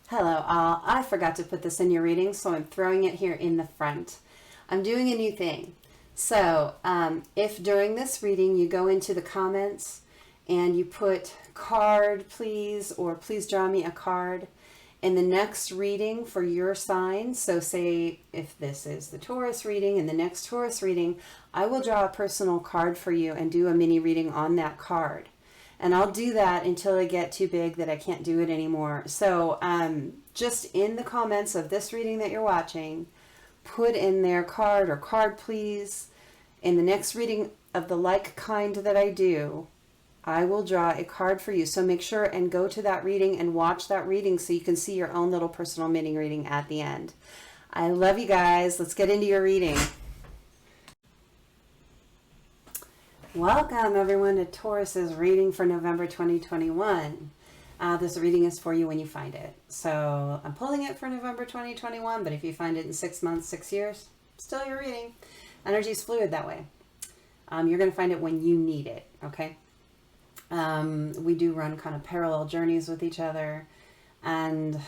Hello all, I forgot to put this in your reading, so I'm throwing it here in the front. I'm doing a new thing. So if during this reading you go into the comments and you put card please, or please draw me a card, in the next reading for your sign, so say if this is the Taurus reading, in the next Taurus reading, I will draw a personal card for you and do a mini reading on that card. And I'll do that until I get too big that I can't do it anymore. So just in the comments of this reading that you're watching, put in there card or card please. In the next reading of the like kind that I do, I will draw a card for you. So make sure and go to that reading and watch that reading so you can see your own little personal mini reading at the end. I love you guys. Let's get into your reading. Welcome everyone to Taurus's reading for November 2021. This reading is for you when you find it. So I'm pulling it for November 2021, but if you find it in 6 months, 6 years, still your reading. Energy is fluid that way. You're going to find it when you need it, okay? We do run kind of parallel journeys with each other, and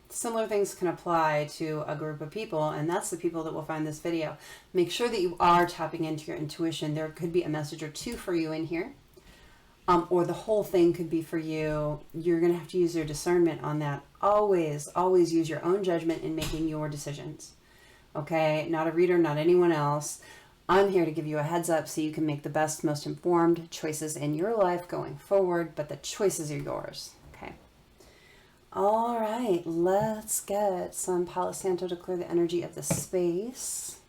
similar things can apply to a group of people, and that's the people that will find this video. Make sure that you are tapping into your intuition. There could be a message or two for you in here, or the whole thing could be for you. You're going to have to use your discernment on that. Always, always use your own judgment in making your decisions. Okay? Not a reader, not anyone else. I'm here to give you a heads up so you can make the best, most informed choices in your life going forward, but the choices are yours. Okay? All right, let's get some Palo Santo to clear the energy of the space.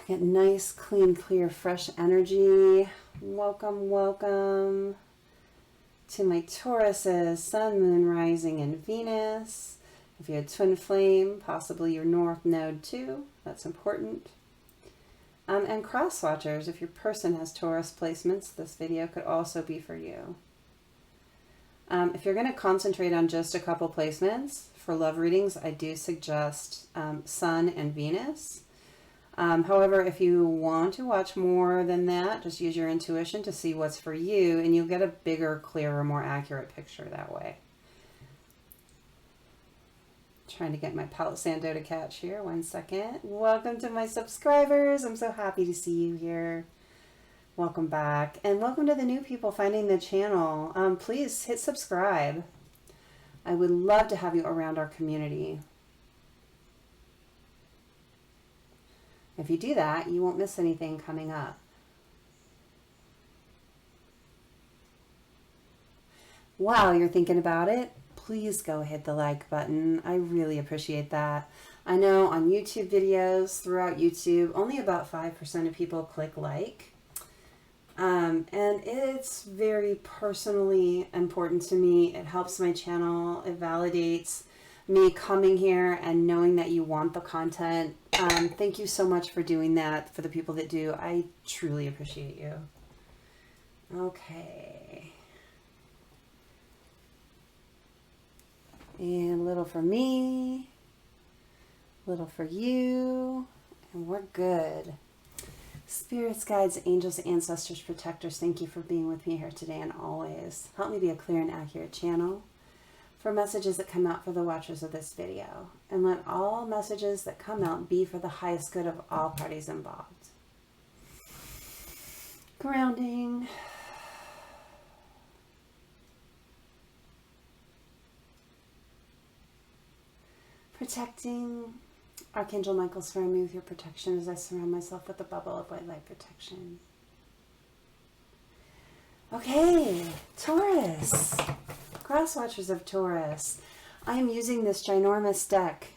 Get nice, clean, clear, fresh energy. Welcome, welcome to my Tauruses, Sun, Moon, Rising, and Venus. If you had twin flame, possibly your North Node too. That's important. And cross watchers, if your person has Taurus placements, this video could also be for you. If you're going to concentrate on just a couple placements for love readings, I do suggest Sun and Venus. However, if you want to watch more than that, just use your intuition to see what's for you, and you'll get a bigger, clearer, more accurate picture that way. Trying to get my Palo Santo to catch here. 1 second. Welcome to my subscribers. I'm so happy to see you here. Welcome back, and welcome to the new people finding the channel. Please hit subscribe. I would love to have you around our community. If you do that, you won't miss anything coming up. While you're thinking about it, please go hit the like button. I really appreciate that. I know on YouTube videos, throughout YouTube, only about 5% of people click like. And it's very personally important to me. It helps my channel. It validates me coming here and knowing that you want the content. Thank you so much for doing that. For the people that do, I truly appreciate you. Okay. And a little for me, a little for you, and we're good. Spirits, guides, angels, ancestors, protectors, thank you for being with me here today and always. Help me be a clear and accurate channel for messages that come out for the watchers of this video. And let all messages that come out be for the highest good of all parties involved. Grounding. Protecting. Archangel Michael, surround me with your protection as I surround myself with a bubble of white light protection. Okay, Taurus. Cross watchers of Taurus. I am using this ginormous deck.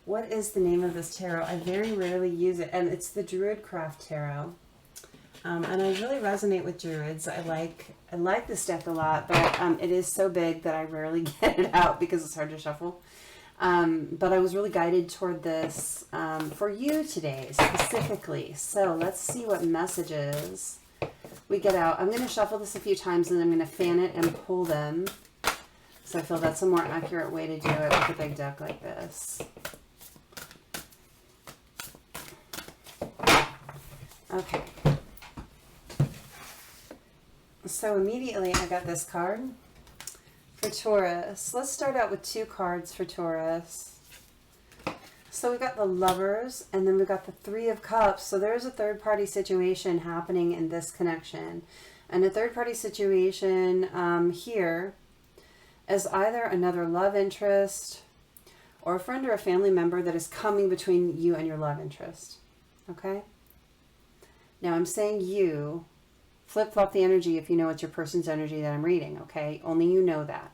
What is the name of this tarot? I very rarely use it, and it's the Druidcraft Tarot. And I really resonate with Druids. I like this deck a lot, but it is so big that I rarely get it out because it's hard to shuffle. But I was really guided toward this for you today specifically. So let's see what messages we get out. I'm going to shuffle this a few times and then I'm going to fan it and pull them. So I feel that's a more accurate way to do it with a big deck like this. Okay. So immediately I got this card for Taurus. Let's start out with 2 cards for Taurus. So we got the Lovers, and then we got the 3 of Cups. So there's a third-party situation happening in this connection. And a third-party situation here is either another love interest or a friend or a family member that is coming between you and your love interest. Okay? Now I'm saying you. Flip-flop the energy if you know it's your person's energy that I'm reading, okay? Only you know that.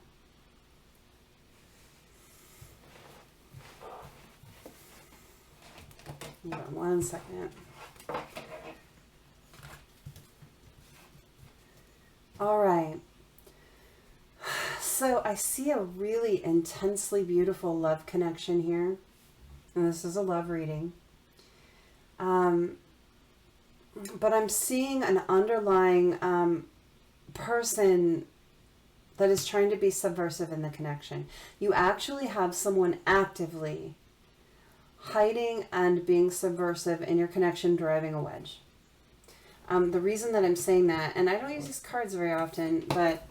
Hold on 1 second. All right. So I see a really intensely beautiful love connection here. And this is a love reading. But I'm seeing an underlying person that is trying to be subversive in the connection. You actually have someone actively hiding and being subversive in your connection, driving a wedge. The reason that I'm saying that, and I don't use these cards very often, but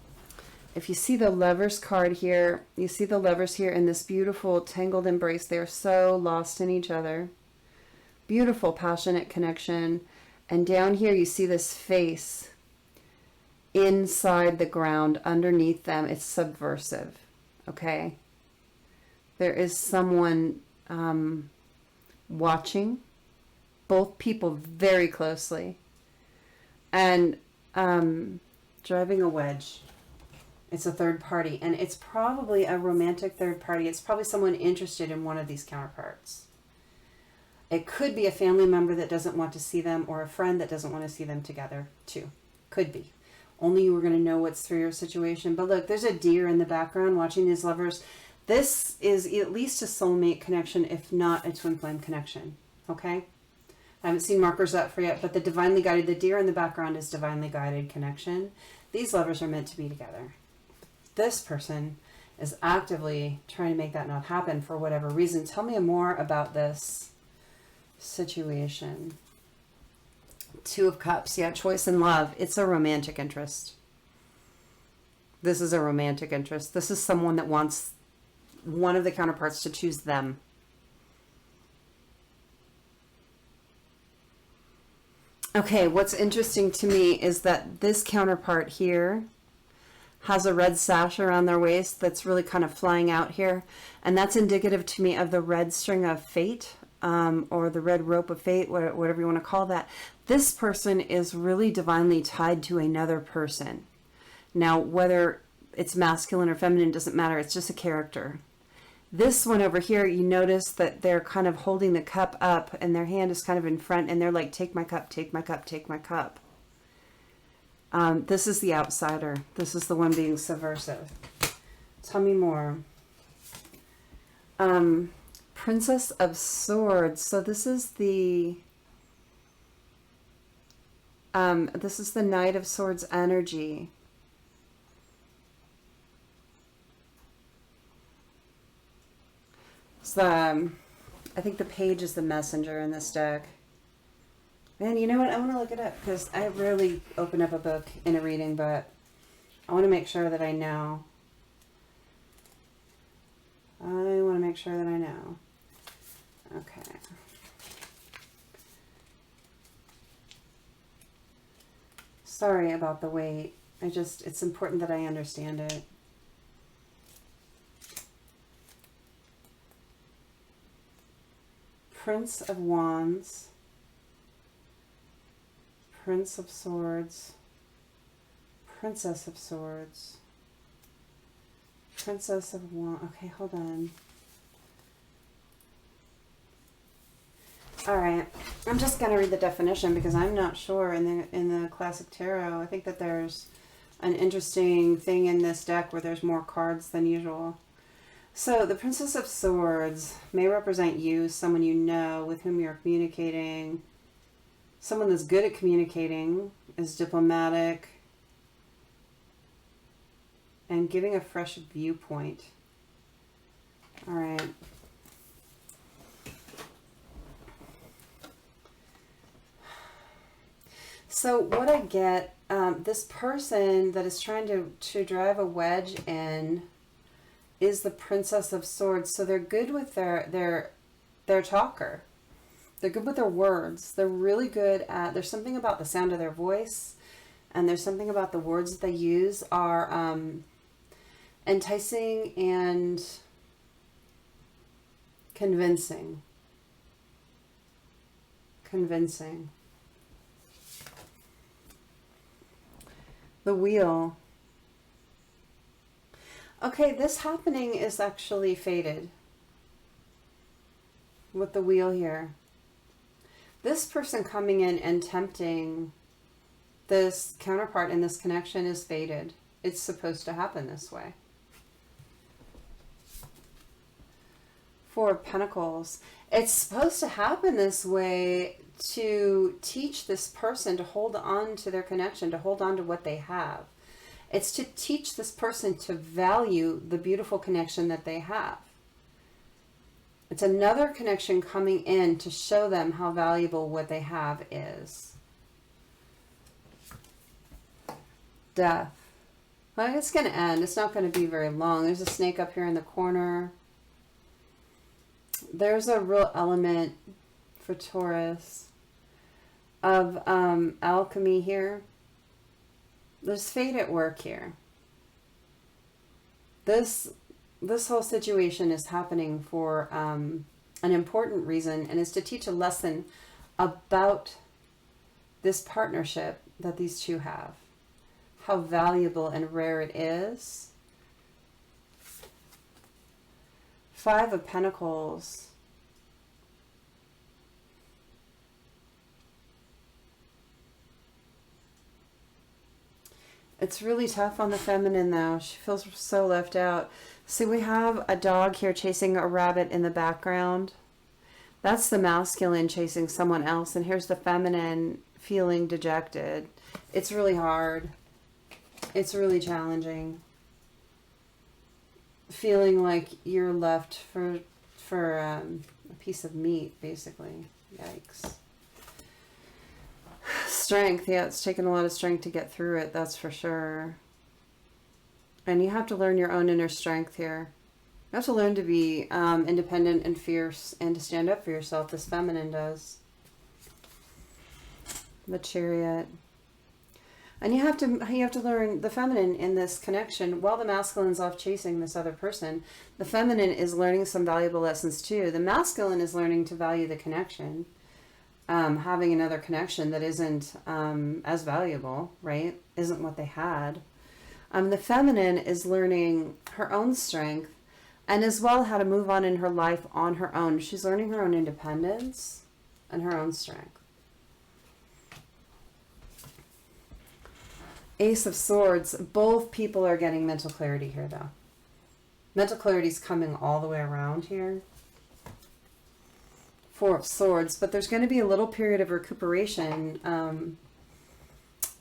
if you see the Lovers card here, you see the Lovers here in this beautiful tangled embrace. They're so lost in each other. Beautiful, passionate connection. And down here you see this face inside the ground underneath them. It's subversive, okay? There is someone watching both people very closely and driving a wedge. It's a third party, and it's probably a romantic third party. It's probably someone interested in one of these counterparts. It could be a family member that doesn't want to see them, or a friend that doesn't want to see them together, too. Could be. Only you are going to know what's through your situation. But look, there's a deer in the background watching these lovers. This is at least a soulmate connection, if not a twin flame connection. Okay? I haven't seen markers up for yet, but the divinely guided, the deer in the background is divinely guided connection. These lovers are meant to be together. This person is actively trying to make that not happen for whatever reason. Tell me more about this situation. 2 of Cups. Yeah, choice and love. It's a romantic interest. This is a romantic interest. This is someone that wants one of the counterparts to choose them. Okay, what's interesting to me is that this counterpart here has a red sash around their waist that's really kind of flying out here. And that's indicative to me of the red string of fate, or the red rope of fate, whatever you want to call that. This person is really divinely tied to another person. Now, whether it's masculine or feminine doesn't matter. It's just a character. This one over here, you notice that they're kind of holding the cup up and their hand is kind of in front and they're like, take my cup, take my cup, take my cup. This is the outsider. This is the one being subversive. Tell me more. Princess of Swords. So this is the Knight of Swords energy. So, I think the Page is the messenger in this deck. Man, you know what? I want to look it up because I rarely open up a book in a reading, but I want to make sure that I know. I want to make sure that I know. Okay. Sorry about the wait. It's important that I understand it. Prince of Wands, Prince of Swords, Princess of Swords, Princess of Wands. Okay, hold on. All right, I'm just gonna read the definition because I'm not sure in the Classic Tarot. I think that there's an interesting thing in this deck where there's more cards than usual. So the Princess of Swords may represent you, someone you know, with whom you're communicating, someone that's good at communicating, is diplomatic, and giving a fresh viewpoint. All right. So what I get this person that is trying to drive a wedge in is the Princess of Swords. So they're good with their talker. They're good with their words. They're really good at, there's something about the sound of their voice, and there's something about the words that they use are enticing and convincing. Convincing. The Wheel. Okay, this happening is actually fated with the Wheel here. This person coming in and tempting this counterpart in this connection is fated. It's supposed to happen this way. Four of Pentacles. It's supposed to happen this way to teach this person to hold on to their connection, to hold on to what they have. It's to teach this person to value the beautiful connection that they have. It's another connection coming in to show them how valuable what they have is. Death. Well, it's going to end. It's not going to be very long. There's a snake up here in the corner. There's a real element for Taurus of alchemy here. There's fate at work here. This whole situation is happening for an important reason, and is to teach a lesson about this partnership that these two have. How valuable and rare it is. Five of Pentacles. It's really tough on the feminine though. She feels so left out. See, we have a dog here chasing a rabbit in the background. That's the masculine chasing someone else. And here's the feminine feeling dejected. It's really hard. It's really challenging. Feeling like you're left for a piece of meat, basically. Yikes. Strength. Yeah, it's taken a lot of strength to get through it, that's for sure. And you have to learn your own inner strength here. You have to learn to be independent and fierce and to stand up for yourself. This feminine does. The Chariot. And you have to learn the feminine in this connection. While the masculine's off chasing this other person, the feminine is learning some valuable lessons too. The masculine is learning to value the connection. Having another connection that isn't as valuable, right? Isn't what they had. The feminine is learning her own strength and as well how to move on in her life on her own. She's learning her own independence and her own strength. Ace of Swords. Both people are getting mental clarity here though. Mental clarity is coming all the way around here. Four of Swords, but there's going to be a little period of recuperation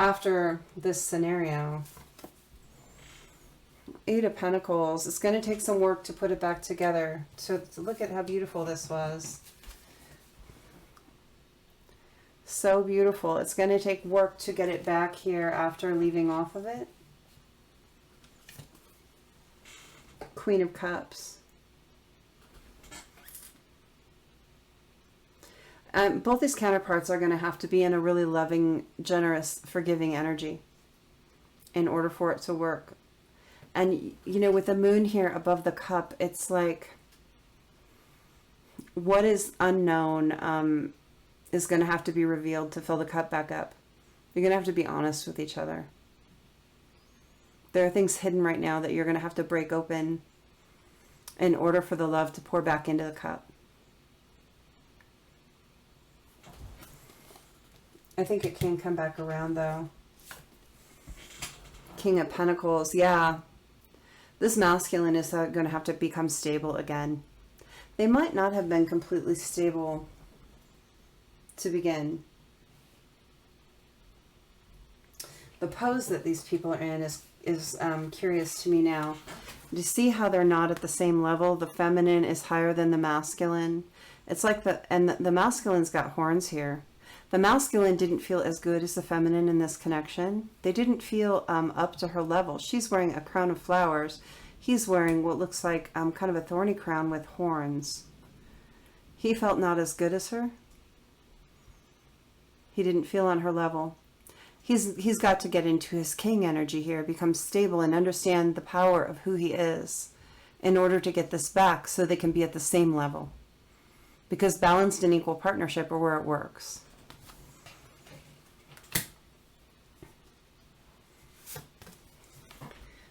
after this scenario. Eight of Pentacles. It's going to take some work to put it back together. So look at how beautiful this was. So beautiful. It's going to take work to get it back here after leaving off of it. Queen of Cups. Both these counterparts are going to have to be in a really loving, generous, forgiving energy in order for it to work. And, you know, with the moon here above the cup, it's like what is unknown is going to have to be revealed to fill the cup back up. You're going to have to be honest with each other. There are things hidden right now that you're going to have to break open in order for the love to pour back into the cup. I think it can come back around though. King of Pentacles. Yeah. This masculine is going to have to become stable again. They might not have been completely stable to begin. The pose that these people are in is curious to me now. Do you see how they're not at the same level? The feminine is higher than the masculine. It's like the masculine's got horns here. The masculine didn't feel as good as the feminine in this connection. They didn't feel up to her level. She's wearing a crown of flowers. He's wearing what looks like kind of a thorny crown with horns. He felt not as good as her. He didn't feel on her level. He's got to get into his king energy here, become stable and understand the power of who he is in order to get this back so they can be at the same level. Because balanced and equal partnership are where it works.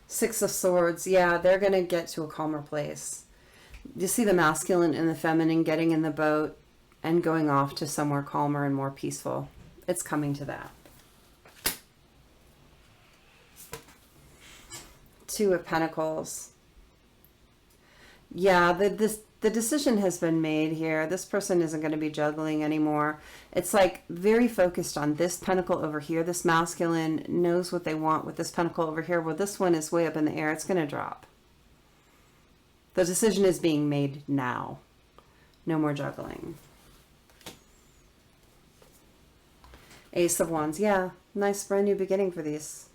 Six of Swords. Yeah, they're going to get to a calmer place. You see the masculine and the feminine getting in the boat and going off to somewhere calmer and more peaceful. It's coming to that. Two of Pentacles. Yeah, the decision has been made here. This person isn't going to be juggling anymore. It's like very focused on this pentacle over here. This masculine knows what they want with this pentacle over here. Well, this one is way up in the air. It's going to drop. The decision is being made now. No more juggling. Ace of Wands. Yeah, nice brand new beginning for these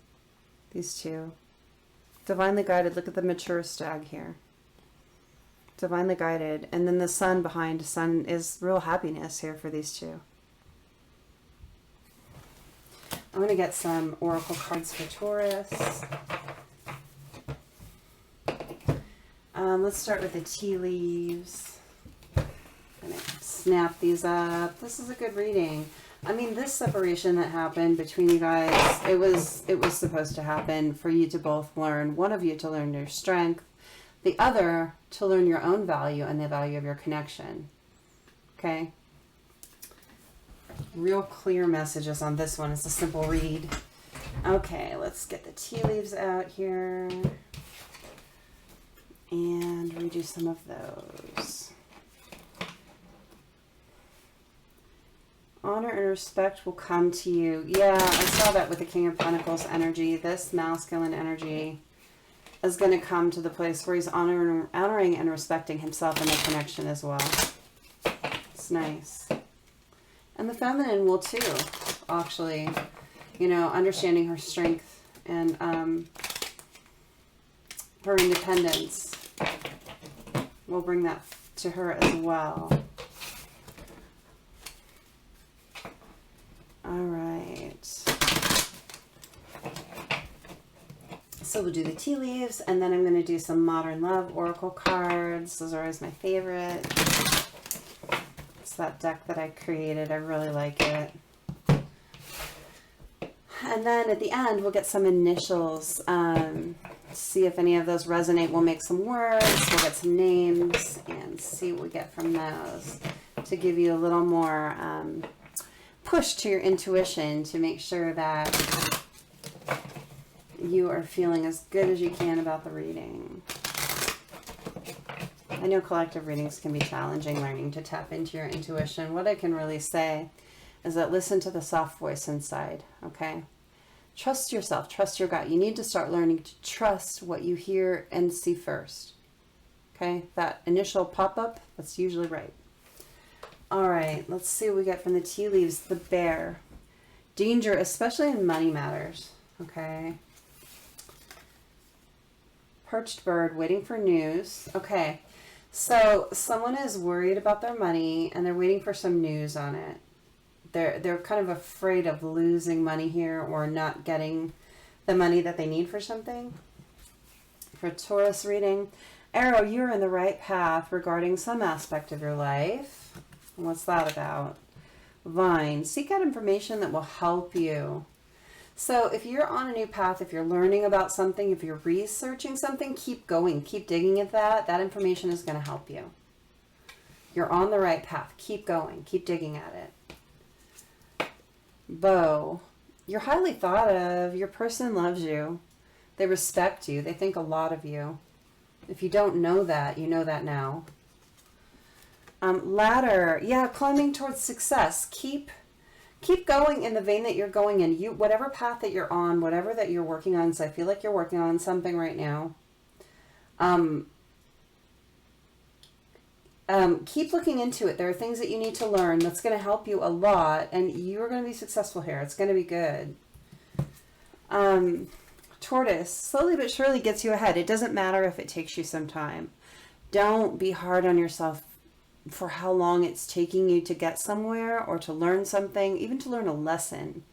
two. Divinely guided. Look at the mature stag here. Divinely guided. And then the sun behind. Sun is real happiness here for these two. I'm going to get some oracle cards for Taurus. Let's start with the tea leaves. I'm going to snap these up. This is a good reading. I mean, this separation that happened between you guys, it was supposed to happen for you to both learn. One of you to learn your strength. The other to learn your own value and the value of your connection. Okay? Real clear messages on this one. It's a simple read. Okay, let's get the tea leaves out here. And redo some of those. Honor and respect will come to you. Yeah, I saw that with the King of Pentacles energy. This masculine energy is going to come to the place where he's honoring and respecting himself in the connection as well. It's nice. And the feminine will too, actually. You know, understanding her strength and her independence will bring that to her as well. All right. So we'll do the tea leaves, and then I'm going to do some Modern Love Oracle cards. Those are always my favorite. It's that deck that I created. I really like it. And then at the end, we'll get some initials. See if any of those resonate. We'll make some words. We'll get some names and see what we get from those to give you a little more push to your intuition to make sure that you are feeling as good as you can about the reading. I know collective readings can be challenging, learning to tap into your intuition. What I can really say is that listen to the soft voice inside, okay? Trust yourself, trust your gut. You need to start learning to trust what you hear and see first, okay? That initial pop-up, that's usually right. All right, let's see what we get from the tea leaves. The bear. Danger, especially in money matters, okay? Perched bird, waiting for news. Okay, so someone is worried about their money and they're waiting for some news on it. They're kind of afraid of losing money here or not getting the money that they need for something. For Taurus reading, Arrow, you're in the right path regarding some aspect of your life. What's that about? Vine, seek out information that will help you. So if you're on a new path, if you're learning about something, if you're researching something, keep going, keep digging at that. That information is going to help you. You're on the right path. Keep going, keep digging at it. Bow, you're highly thought of. Your person loves you. They respect you. They think a lot of you. If you don't know that, you know that now. Ladder, yeah, climbing towards success. Keep going in the vein that you're going in. Whatever path that you're on, whatever that you're working on, so I feel like you're working on something right now. Keep looking into it. There are things that you need to learn that's going to help you a lot, and you're going to be successful here. It's going to be good. Taurus, slowly but surely gets you ahead. It doesn't matter if it takes you some time. Don't be hard on yourself for how long it's taking you to get somewhere or to learn something, even to learn a lesson.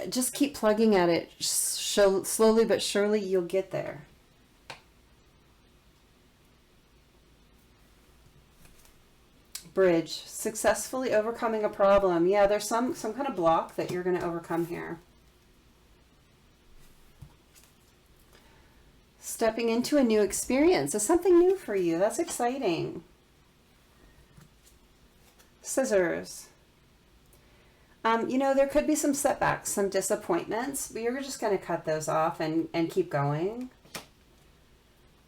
Just keep plugging at it. Slowly but surely you'll get there. Bridge, successfully overcoming a problem. Yeah, there's some kind of block that you're going to overcome here. Stepping into a new experience. It's something new for you. That's exciting. Scissors. You know, there could be some setbacks, some disappointments, but you're just going to cut those off and keep going.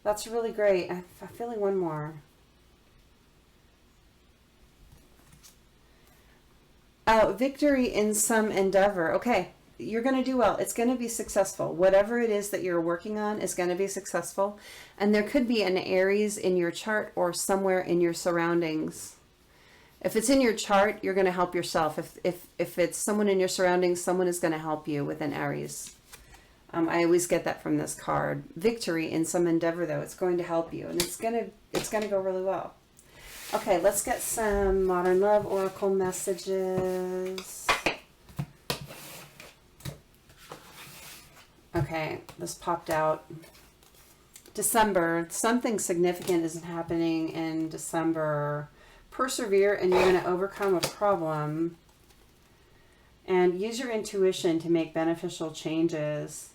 That's really great. I'm feeling one more. Victory in some endeavor. Okay, you're going to do well. It's going to be successful. Whatever it is that you're working on is going to be successful. And there could be an Aries in your chart or somewhere in your surroundings. If it's in your chart, you're going to help yourself. If it's someone in your surroundings, someone is going to help you with an Aries. I always get that from this card. Victory in some endeavor, though. It's going to help you, and it's going to go really well. Okay, let's get some Modern Love Oracle messages. Okay, this popped out. December. Something significant is happening in December. Persevere, and you're going to overcome a problem. And use your intuition to make beneficial changes.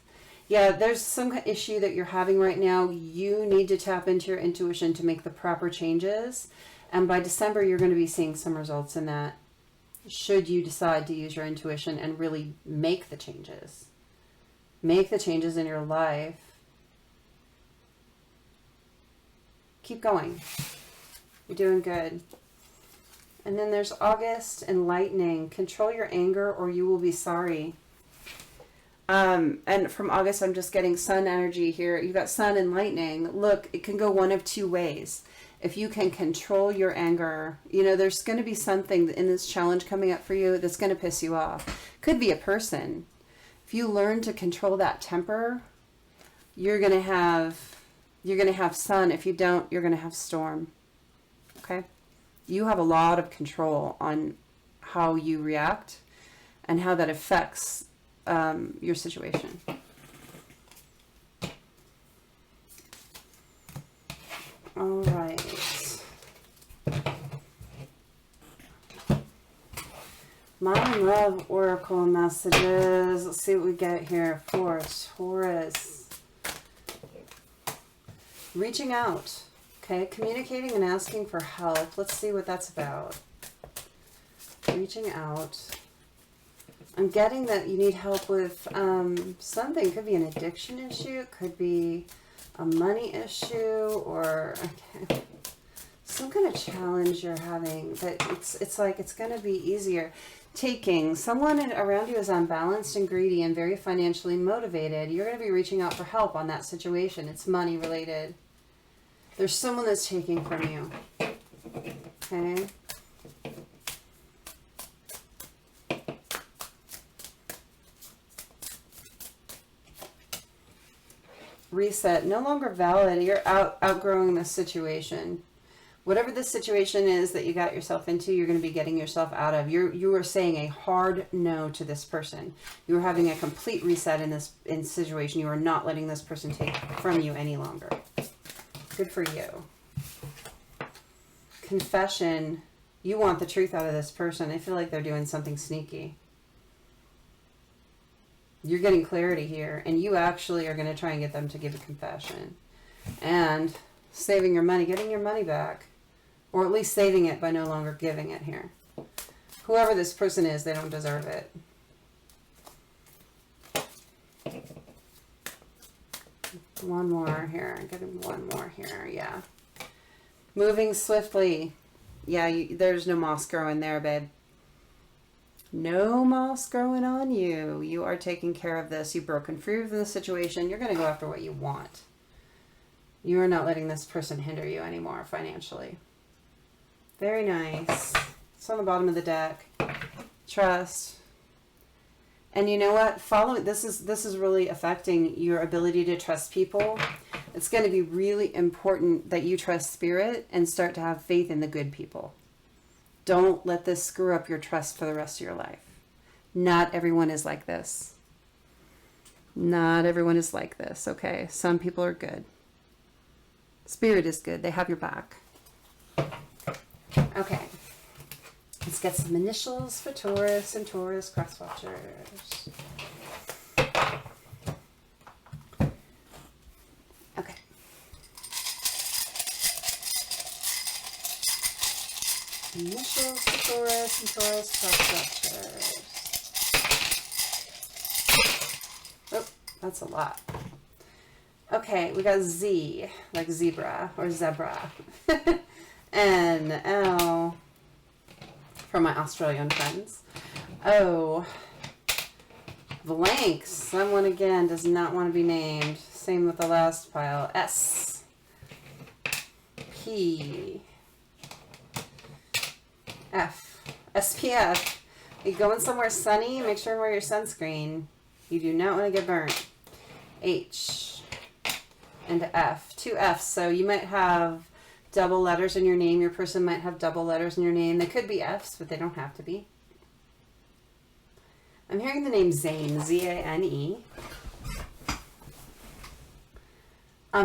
Yeah, there's some issue that you're having right now. You need to tap into your intuition to make the proper changes. And by December, you're going to be seeing some results in that. Should you decide to use your intuition and really make the changes. Make the changes in your life. Keep going. You're doing good. And then there's August and lightning. Control your anger or you will be sorry. And from August, I'm just getting sun energy here. You've got sun and lightning. Look, it can go one of two ways. If you can control your anger, you know, there's going to be something in this challenge coming up for you that's going to piss you off. Could be a person. If you learn to control that temper, you're going to have sun. If you don't, you're going to have storm. Okay? You have a lot of control on how you react and how that affects your situation. All right. Modern Love Oracle messages. Let's see what we get here for Taurus. Reaching out. Okay, communicating and asking for help. Let's see what that's about. Reaching out. I'm getting that you need help with something. It could be an addiction issue. It could be a money issue, or okay, some kind of challenge you're having. But it's like it's going to be easier. Taking. Someone around you is unbalanced and greedy and very financially motivated. You're going to be reaching out for help on that situation. It's money related. There's someone that's taking from you. Okay. Reset. No longer valid. You're outgrowing this situation. Whatever this situation is that you got yourself into, you're going to be getting yourself out of. You are saying a hard no to this person. You are having a complete reset in this situation. You are not letting this person take from you any longer. Good for you. Confession. You want the truth out of this person. I feel like they're doing something sneaky. You're getting clarity here, and you actually are going to try and get them to give a confession. And saving your money, getting your money back. Or at least saving it by no longer giving it here. Whoever this person is, they don't deserve it. One more here. Getting one more here. Yeah. Moving swiftly. Yeah, there's no moss growing there, babe. No moss growing on you. You are taking care of this. You've broken free of the situation. You're going to go after what you want. You are not letting this person hinder you anymore financially. Very nice. It's on the bottom of the deck. Trust. And you know what? This is really affecting your ability to trust people. It's going to be really important that you trust spirit and start to have faith in the good people. Don't let this screw up your trust for the rest of your life. Not everyone is like this. Not everyone is like this, okay? Some people are good. Spirit is good. They have your back. Okay. Let's get some initials for Taurus and Taurus crosswatchers. Okay. Initials for Taurus and Taurus crosswatchers. Oh, that's a lot. Okay, we got Z, like zebra or zebra. N, L, for my Australian friends. O, blank. Someone again does not want to be named. Same with the last pile. S, P, F, SPF. You going somewhere sunny, make sure you wear your sunscreen. You do not want to get burnt. H and F. 2 F's. So you might have double letters in your name. Your person might have double letters in your name. They could be F's, but they don't have to be. I'm hearing the name Zane. Z-A-N-E.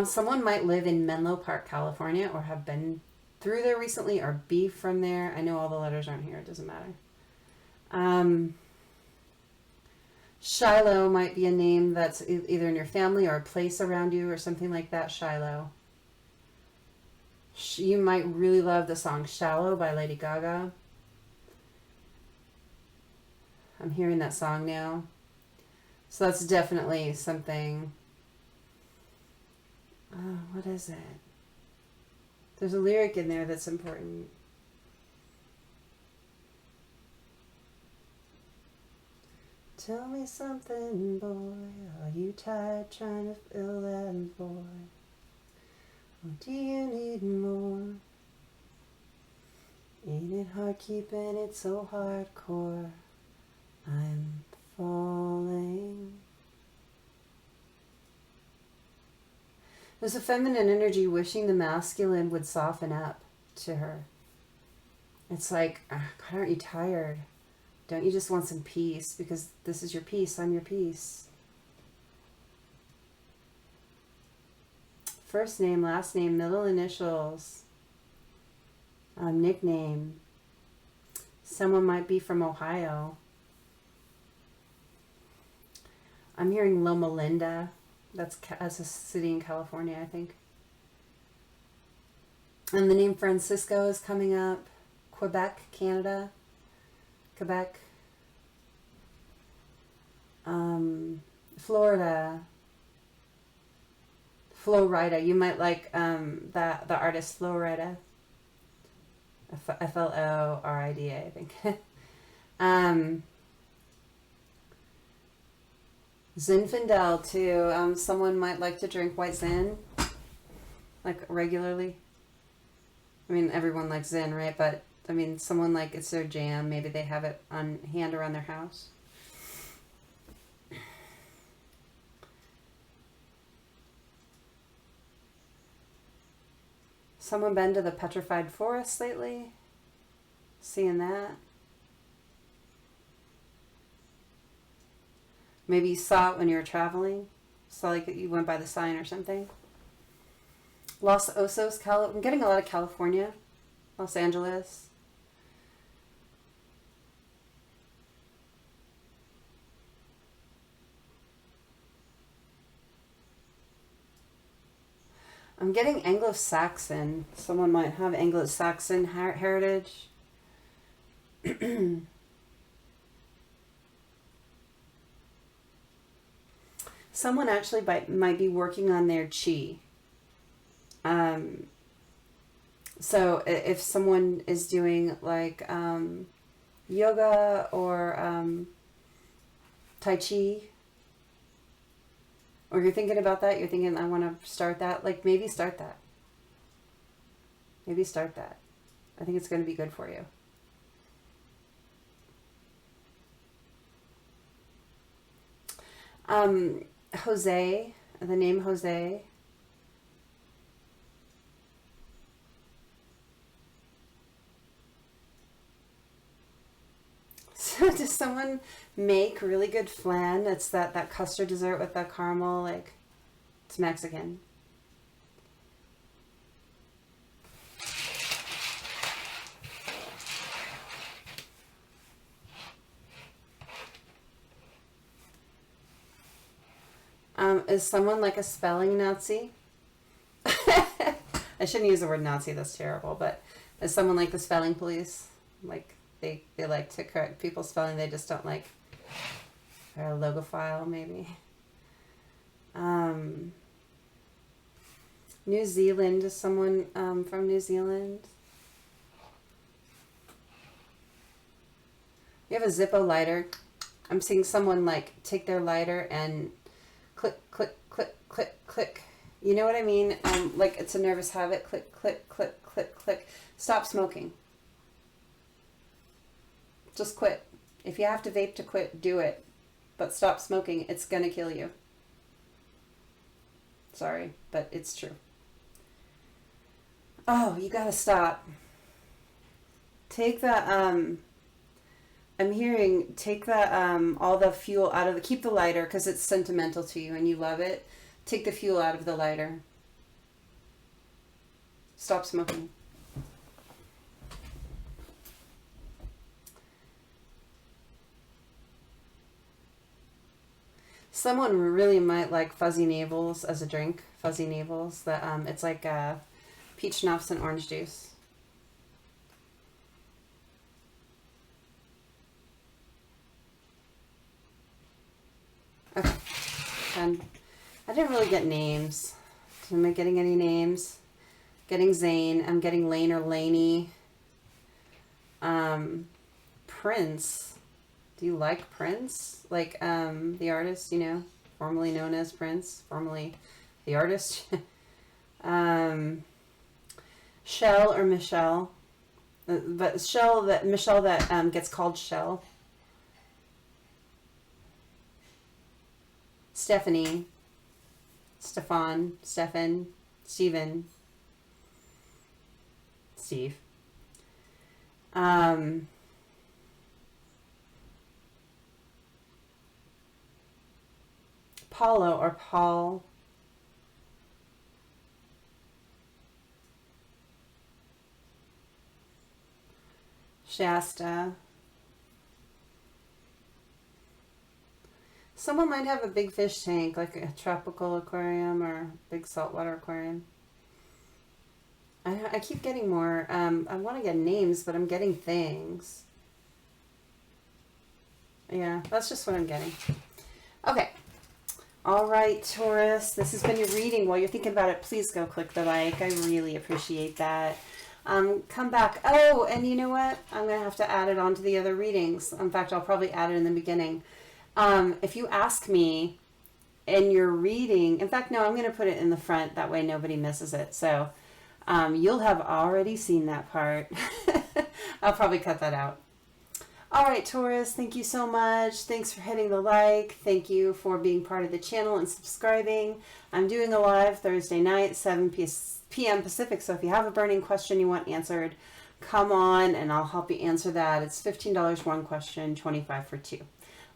Someone might live in Menlo Park, California, or have been through there recently, or be from there. I know all the letters aren't here. It doesn't matter. Shiloh might be a name that's either in your family or a place around you or something like that. Shiloh. You might really love the song Shallow by Lady Gaga. I'm hearing that song now. So that's definitely something. Oh, what is it? There's a lyric in there that's important. Tell me something, boy. Are you tired trying to fill that void? Or do you need more? Ain't it hard keeping it so hardcore? I'm falling. There's a feminine energy wishing the masculine would soften up to her. It's like, God, aren't you tired? Don't you just want some peace? Because this is your peace. I'm your peace. First name, last name, middle initials, nickname. Someone might be from Ohio. I'm hearing Loma Linda. That's a city in California, I think. And the name Francisco is coming up. Quebec, Canada. Quebec. Florida. Flo Rida. You might like the artist Flo Rida. Florida, I think. Zinfandel too. Someone might like to drink white Zin, like regularly. I mean, everyone likes Zin, right? But I mean, someone like it's their jam. Maybe they have it on hand around their house. Someone been to the petrified forest lately? Seeing that? Maybe you saw it when you were traveling. Saw like you went by the sign or something. Los Osos, I'm getting a lot of California. Los Angeles. I'm getting Anglo-Saxon. Someone might have Anglo-Saxon heritage. Someone actually might be working on their chi. So if someone is doing like yoga or Tai Chi, or you're thinking about that, you're thinking, I want to start that, like maybe start that. Maybe start that. I think it's going to be good for you. Jose, the name Jose. So does someone make really good flan? It's that custard dessert with the caramel, like, it's Mexican. Is someone like a spelling Nazi? I shouldn't use the word Nazi, that's terrible, but is someone like the spelling police? Like, they like to correct people's spelling, they just don't like, they're a logophile, maybe. New Zealand, is someone from New Zealand? You have a Zippo lighter. I'm seeing someone like take their lighter and click, click, click, click, click. You know what I mean? Like it's a nervous habit. Click, click, click, click, click. Stop smoking. Just quit. If you have to vape to quit, do it. But stop smoking. It's going to kill you. Sorry, but it's true. Oh, you got to stop. Take the, I'm hearing, take the, all the fuel out of the, keep the lighter because it's sentimental to you and you love it. Take the fuel out of the lighter. Stop smoking. Someone really might like fuzzy navels as a drink. Fuzzy navels. That it's like peach schnapps and orange juice. Okay. And I didn't really get names. Am I getting any names? Getting Zane. I'm getting Lane or Laney. Prince. Do you like Prince? Like the artist, you know, formerly known as Prince, formerly the artist. Shell or Michelle. But Michelle that gets called Shell. Stephanie. Stefan. Stefan. Steven. Steve. Paulo or Paul. Shasta. Someone might have a big fish tank, like a tropical aquarium or a big saltwater aquarium. I keep getting more. I want to get names, but I'm getting things. Yeah, that's just what I'm getting. Okay. All right, Taurus, this has been your reading. While you're thinking about it, please go click the like. I really appreciate that. Come back. Oh, and you know what? I'm going to have to add it on to the other readings. In fact, I'll probably add it in the beginning. If you ask me in your reading, in fact, no, I'm going to put it in the front. That way nobody misses it. So you'll have already seen that part. I'll probably cut that out. All right, Taurus, thank you so much. Thanks for hitting the like. Thank you for being part of the channel and subscribing. I'm doing a live Thursday night, 7 p.m. Pacific. So if you have a burning question you want answered, come on and I'll help you answer that. It's $15 one question, $25 for two.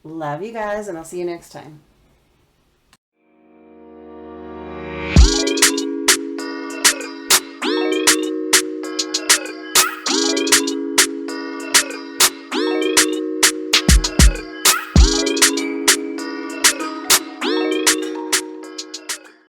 Love you guys, and I'll see you next time.